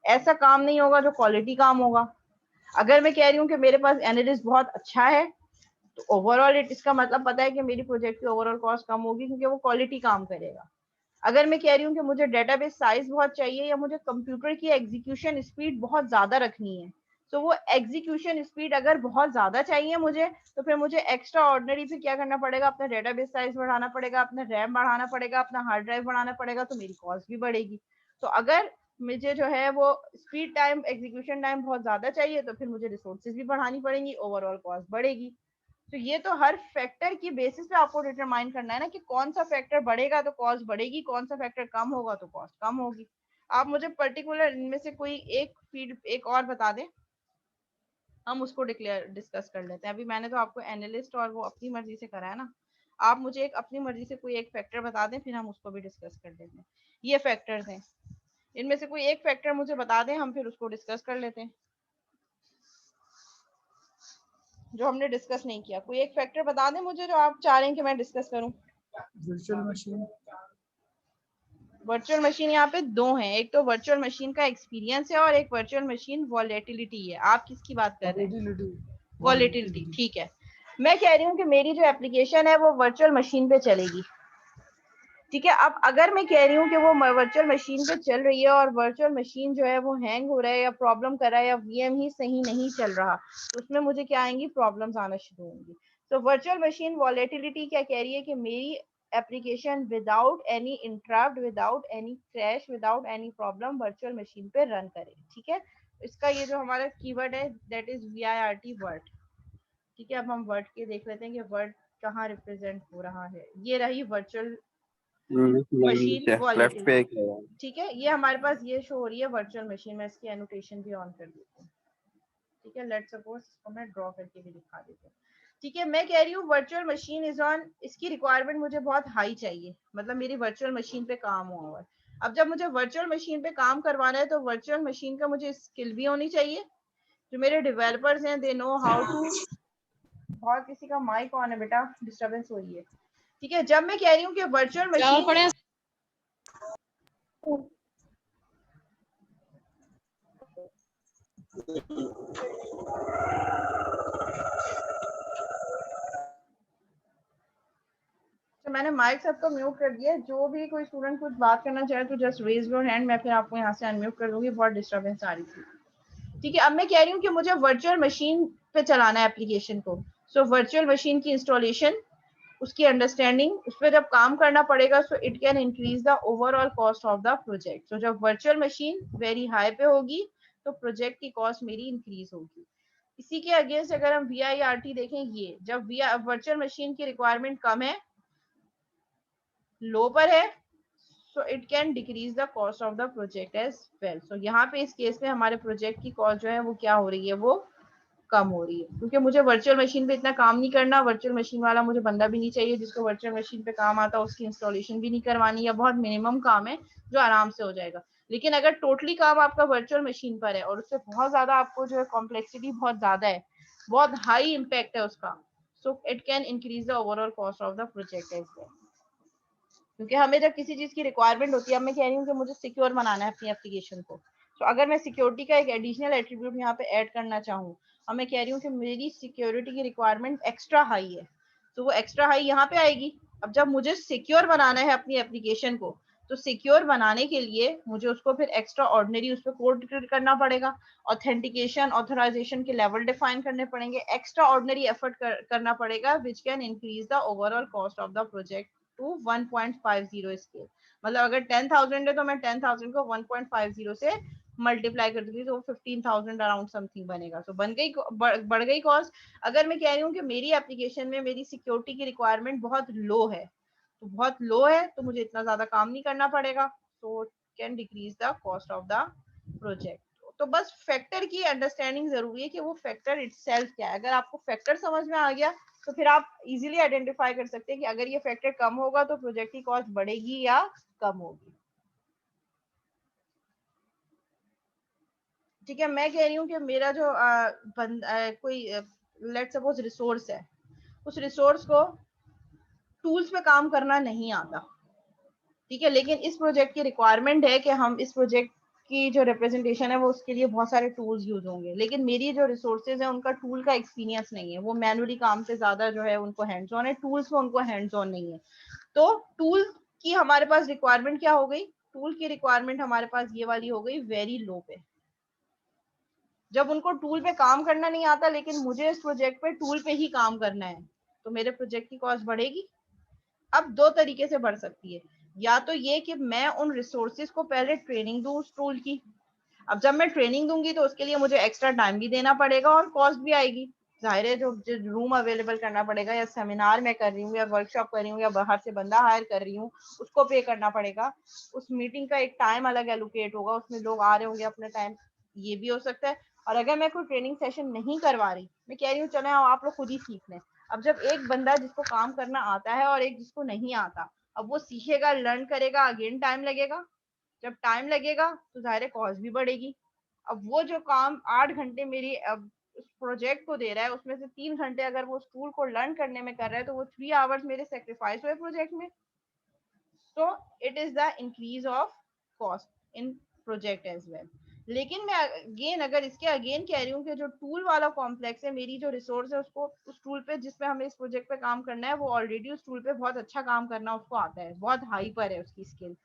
ऐसा काम नहीं होगा जो क्वालिटी काम होगा। अगर मैं कह रही हूँ कि मेरे पास एनालिस्ट बहुत अच्छा है, तो ओवरऑल इसका मतलब पता है कि मेरी प्रोजेक्ट की ओवरऑल कॉस्ट कम होगी क्योंकि वो क्वालिटी काम करेगा। अगर मैं कह रही हूँ कि मुझे डेटाबेस साइज बहुत चाहिए या मुझे कंप्यूटर की एग्जीक्यूशन स्पीड बहुत ज्यादा रखनी है, तो वो एग्जीक्यूशन स्पीड अगर बहुत ज्यादा चाहिए मुझे, तो फिर मुझे एक्स्ट्रा ऑर्डिनरी फिर क्या करना पड़ेगा, अपना डेटाबेस साइज बढ़ाना पड़ेगा, अपना रैम बढ़ाना पड़ेगा, अपना हार्ड ड्राइव बढ़ाना पड़ेगा, तो मेरी कॉस्ट भी बढ़ेगी। तो अगर मुझे जो है वो स्पीड टाइम एग्जीक्यूशन टाइम बहुत ज्यादा चाहिए, तो फिर मुझे रिसोर्सेज भी बढ़ानी पड़ेंगी, ओवरऑल कॉस्ट बढ़ेगी। तो ये तो हर फैक्टर की बेसिस पे आपको डिटरमाइन करना है ना कि कौन सा फैक्टर बढ़ेगा तो कॉस्ट बढ़ेगी, कौन सा फैक्टर कम होगा तो कॉस्ट कम होगी। आप मुझे पर्टिकुलर इनमें से कोई एक और बता दें, हम उसको डिस्कस कर लेते हैं। अभी मैंने तो आपको एनालिस्ट और वो अपनी मर्जी से करा है ना, आप मुझे एक अपनी मर्जी से कोई एक फैक्टर बता दें, फिर हम उसको भी डिस्कस कर लेते हैं। ये फैक्टर्स हैं, इनमें से कोई एक फैक्टर मुझे बता दें, हम फिर उसको डिस्कस कर लेते हैं जो हमने डिस्कस नहीं किया। कोई एक फैक्टर बता दें मुझे जो आप चाह रहे हैं कि मैं डिस्कस करूं। Virtual machine. वर्चुअल मशीन यहाँ पे दो हैं, एक तो वर्चुअल मशीन का एक्सपीरियंस है और एक वर्चुअल मशीन वॉलेटिलिटी है। आप किसकी बात कर रहे हैं? वॉलेटिलिटी, ठीक है। मैं कह रही हूँ कि मेरी जो एप्लीकेशन है वो वर्चुअल मशीन पे चलेगी, ठीक है। अब अगर मैं कह रही हूँ कि वो वर्चुअल मशीन पे चल रही है और वर्चुअल मशीन जो है वो हैंग हो रहा है या प्रॉब्लम कर रहा है या वीएम ही सही नहीं चल रहा, तो उसमें मुझे क्या आएंगी, प्रॉब्लम्स आना शुरू होंगी। तो वर्चुअल मशीन वॉलेटिलिटी क्या कह रही है कि मेरी application without any interrupt, without any crash, without any problem virtual machine पे रन करे, ठीक है। इसका ये जो हमारा कीवर्ड है दैट इज VIRT, वर्ड, ठीक है। अब हम वर्ड के देख लेते हैं कि वर्ड कहाँ रिप्रेजेंट हो रहा है। ये रही वर्चुअल मशीन लेफ्ट पे एक वॉलेटिलिटी, है। ठीक है। ये हमारे पास ये शो हो रही है वर्चुअल मशीन में, इसकी एनोटेशन भी ऑन कर देती हूँ, ठीक है। लेट्स सपोज इसको मैं ड्रॉ करके भी दिखा देती हूँ, ठीक है। मैं कह रही हूँ वर्चुअल मशीन इज ऑन, इसकी रिक्वायरमेंट मुझे बहुत हाई चाहिए, मतलब मेरी वर्चुअल मशीन पे काम हुआ हुआ है। अब जब मुझे वर्चुअल मशीन पे काम करवाना है तो वर्चुअल मशीन का मुझे स्किल भी होनी चाहिए। जो मेरे डेवलपर्स हैं दे नो हाउ टू, बहुत किसी का माइक ऑन है बेटा, डिस्टर्बेंस हो रही है, ठीक है। जब मैं कह रही हूँ कि वर्चुअल मशीन, तो मैंने माइक सबको म्यूट कर दिया है। जो भी कोई स्टूडेंट कुछ बात करना चाहे तो जस्ट रेज योर हैंड, मैं फिर आपको यहाँ से अनम्यूट कर दूंगी, बहुत डिस्टर्बेंस आ रही थी, ठीक है। अब मैं कह रही हूँ कि मुझे वर्चुअल मशीन पे चलाना है एप्लीकेशन को। सो वर्चुअल मशीन की इंस्टॉलेशन, उसकी अंडरस्टैंडिंग, उस पर जब काम करना पड़ेगा, so it can increase the overall cost of the project. So जब वर्चुअल मशीन वेरी हाई पे होगी तो प्रोजेक्ट की कॉस्ट मेरी इंक्रीज होगी। इसी के अगेंस्ट अगर हम VIRT देखें, ये जब वर्चुअल मशीन की रिक्वायरमेंट कम है, लो पर है, so it can decrease the cost of the project as well. So यहाँ पे इस केस में हमारे प्रोजेक्ट की कॉस्ट जो है वो क्या हो रही है, वो कम हो रही है, क्योंकि मुझे वर्चुअल मशीन पे इतना काम नहीं करना। वर्चुअल मशीन वाला मुझे बंदा भी नहीं चाहिए जिसको वर्चुअल मशीन पे काम आता है, उसकी इंस्टॉलेशन भी नहीं करवानी, या बहुत मिनिमम काम है जो आराम से हो जाएगा। लेकिन अगर टोटली काम आपका वर्चुअल मशीन पर है और उससे बहुत ज्यादा आपको जो है कॉम्प्लेक्सिटी बहुत ज्यादा है, बहुत हाई इम्पैक्ट है उसका, so it can increase the overall cost of the project as well. क्योंकि हमें जब किसी चीज की रिक्वायरमेंट होती है, अब मैं कह रही हूँ कि मुझे सिक्योर बनाना है अपनी एप्लीकेशन को, तो अगर मैं सिक्योरिटी का एक एडिशनल एट्रीब्यूट यहाँ पे ऐड करना चाहूँ, और मैं कह रही हूँ कि मेरी सिक्योरिटी की रिक्वायरमेंट एक्स्ट्रा हाई है, तो वो एक्स्ट्रा हाई यहाँ पे आएगी। अब जब मुझे सिक्योर बनाना है अपनी एप्लीकेशन को, तो सिक्योर बनाने के लिए मुझे उसको फिर एक्स्ट्रा ऑर्डिनरी उस पर कोड करना पड़ेगा, ऑथेंटिकेशन ऑथराइजेशन के लेवल डिफाइन करने पड़ेंगे, एक्स्ट्रा ऑर्डिनरी एफर्ट करना पड़ेगा, which can increase the overall cost of the project to 1.50 scale. मतलब अगर 10,000 है तो मैं 10,000 को 1.50 से मल्टीप्लाई कर दूंगी तो 15,000 अराउंड समथिंग बनेगा। तो बन गई, बढ़ गई कॉस्ट। अगर मैं कह रही हूँ कि मेरी एप्लीकेशन में मेरी सिक्योरिटी की रिक्वायरमेंट बहुत लो है, तो बहुत लो है तो मुझे इतना ज्यादा काम नहीं करना पड़ेगा, तो can decrease the cost of the project. तो बस फैक्टर की अंडरस्टैंडिंग जरूरी है कि वो फैक्टर इटसेल्फ क्या है। अगर आपको फैक्टर समझ में आ गया तो फिर आप इजीली आइडेंटिफाई कर सकते हैं कि अगर ये फैक्टर कम होगा तो प्रोजेक्ट की कॉस्ट बढ़ेगी या कम होगी, ठीक है। मैं कह रही हूँ कि मेरा जो कोई लेट सपोज रिसोर्स है, उस रिसोर्स को टूल्स पे काम करना नहीं आता, ठीक है। लेकिन इस प्रोजेक्ट की रिक्वायरमेंट है कि हम इस प्रोजेक्ट की जो रिप्रेजेंटेशन है वो उसके लिए बहुत सारे टूल्स यूज होंगे, लेकिन मेरी जो रिसोर्सेज है उनका टूल का एक्सपीरियंस नहीं है, वो मैनुअली काम से ज्यादा जो है उनको हैंड्स ऑन है, टूल्स में उनको हैंड्स ऑन नहीं है। तो टूल की हमारे पास रिक्वायरमेंट क्या हो गई, टूल की रिक्वायरमेंट हमारे पास ये वाली हो गई वेरी लो पे। जब उनको टूल पे काम करना नहीं आता लेकिन मुझे इस प्रोजेक्ट पे टूल पे ही काम करना है, तो मेरे प्रोजेक्ट की कॉस्ट बढ़ेगी। अब दो तरीके से बढ़ सकती है, या तो ये कि मैं उन रिसोर्सेज को पहले ट्रेनिंग दूं उस टूल की। अब जब मैं ट्रेनिंग दूंगी तो उसके लिए मुझे एक्स्ट्रा टाइम भी देना पड़ेगा और कॉस्ट भी आएगी, जाहिर है। जो रूम अवेलेबल करना पड़ेगा, या सेमिनार में कर रही हूँ, या वर्कशॉप कर रही हूँ, या बाहर से बंदा हायर कर रही हूँ, उसको पे करना पड़ेगा। उस मीटिंग का एक टाइम अलग एलोकेट होगा, उसमें लोग आ रहे होंगे अपने टाइम, ये भी हो सकता है। और अगर मैं कोई ट्रेनिंग सेशन नहीं करवा रही, मैं कह रही हूँ चले आप लोग खुद ही सीख लें। अब जब एक बंदा जिसको काम करना आता है और एक जिसको नहीं आता, अब वो सीखेगा, लर्न करेगा, अगेन टाइम लगेगा। जब टाइम लगेगा तो जाहिर है कॉस्ट भी बढ़ेगी। अब वो जो काम 8 घंटे मेरी अब उस प्रोजेक्ट को दे रहा है, उसमें से 3 घंटे अगर वो उस टूल को लर्न करने में कर रहा है, तो वो 3 आवर्स मेरे सेक्रीफाइस हुए प्रोजेक्ट में। So it is the increase of cost in project as well. लेकिन मैं अगेन अगर इसके अगेन कह रही हूँ कि जो टूल वाला कॉम्प्लेक्स है, मेरी जो रिसोर्स है उसको उस टूल पे जिसपे हमें इस प्रोजेक्ट पे काम करना है, वो ऑलरेडी उस टूल पे बहुत अच्छा काम करना उसको आता है, बहुत हाई पर है उसकी skill,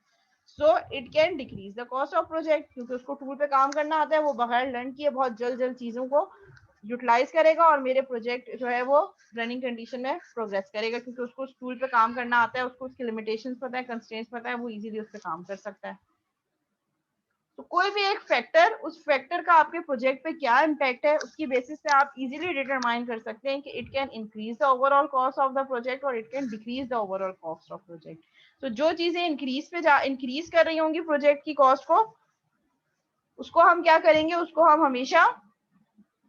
so it can decrease the cost of project, क्योंकि उसको टूल पे काम करना आता है, वो बगैर लर्न किए बहुत जल्द जल्द चीजों को यूटिलाइज करेगा और मेरे प्रोजेक्ट जो है वो रनिंग कंडीशन में प्रोग्रेस करेगा, क्योंकि उसको उस टूल पे काम करना आता है, उसको उसकी लिमिटेशंस पता है, कंस्ट्रेंट्स पता है, वो इजीली उस पे काम कर सकता है। तो कोई भी एक फैक्टर, उस फैक्टर का आपके प्रोजेक्ट पे क्या इम्पैक्ट है, उसकी बेसिस पे आप इजीली डिटरमाइन कर सकते हैं कि it can increase the overall cost of the project और it can decrease the overall cost of project. तो जो चीजें इंक्रीज कर रही होंगी प्रोजेक्ट की कॉस्ट को, उसको हम क्या करेंगे, उसको हम हमेशा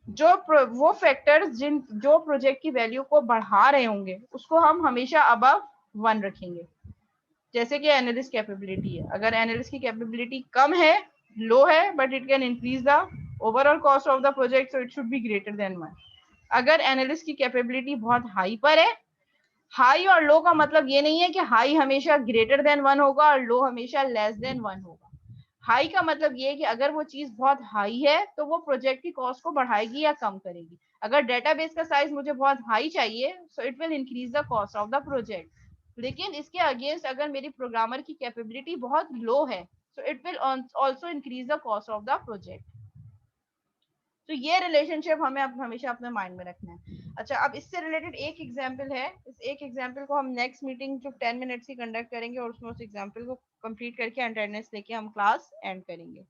वो फैक्टर्स जो प्रोजेक्ट की वैल्यू को बढ़ा रहे होंगे, उसको हम हमेशा अबव 1 रखेंगे। जैसे कि एनालिस्ट कैपेबिलिटी है, अगर एनालिस्ट की कैपेबिलिटी कम है, लो है, but it can increase the overall cost of the project, so it should be greater than 1। अगर एनालिस्ट की कैपेबिलिटी बहुत हाई पर है, हाई और लो का मतलब ये नहीं है कि हाई हमेशा ग्रेटर देन 1 होगा और लो हमेशा लेस देन 1 होगा। हाई का मतलब ये है कि अगर वो चीज बहुत हाई है तो वो प्रोजेक्ट की कॉस्ट को बढ़ाएगी या कम करेगी। अगर डेटाबेस का साइज मुझे बहुत हाई चाहिए, so it will increase the cost of the project. लेकिन इसके अगेंस्ट अगर मेरी प्रोग्रामर की कैपेबिलिटी बहुत लो है, so it will also increase the cost of the project. तो ये रिलेशनशिप हमें हमेशा अपने माइंड में रखना है। अच्छा, अब इससे रिलेटेड एक एग्जांपल है, इस एक एग्जांपल को हम नेक्स्ट मीटिंग जो 10 मिनट्स की कंडक्ट करेंगे और उसमें उस एग्जांपल को कंप्लीट करके अटेंडेंस लेके हम क्लास एंड करेंगे।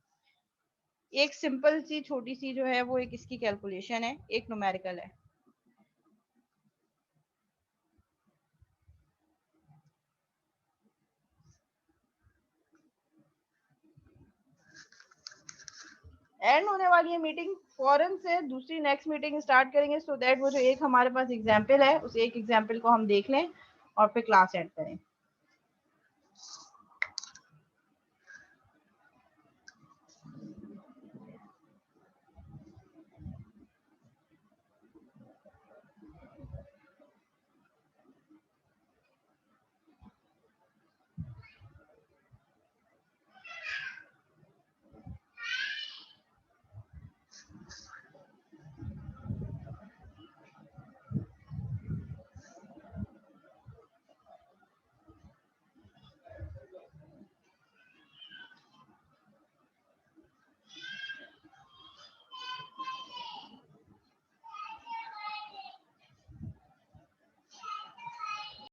एक सिंपल सी छोटी सी जो है वो एक इसकी कैलकुलेशन है, एक न्यूमेरिकल है। एंड होने वाली है मीटिंग, फौरन से दूसरी नेक्स्ट मीटिंग स्टार्ट करेंगे, सो दैट वो जो एक हमारे पास एग्जांपल है, उस एक एग्जांपल को हम देख लें और फिर क्लास एंड करें।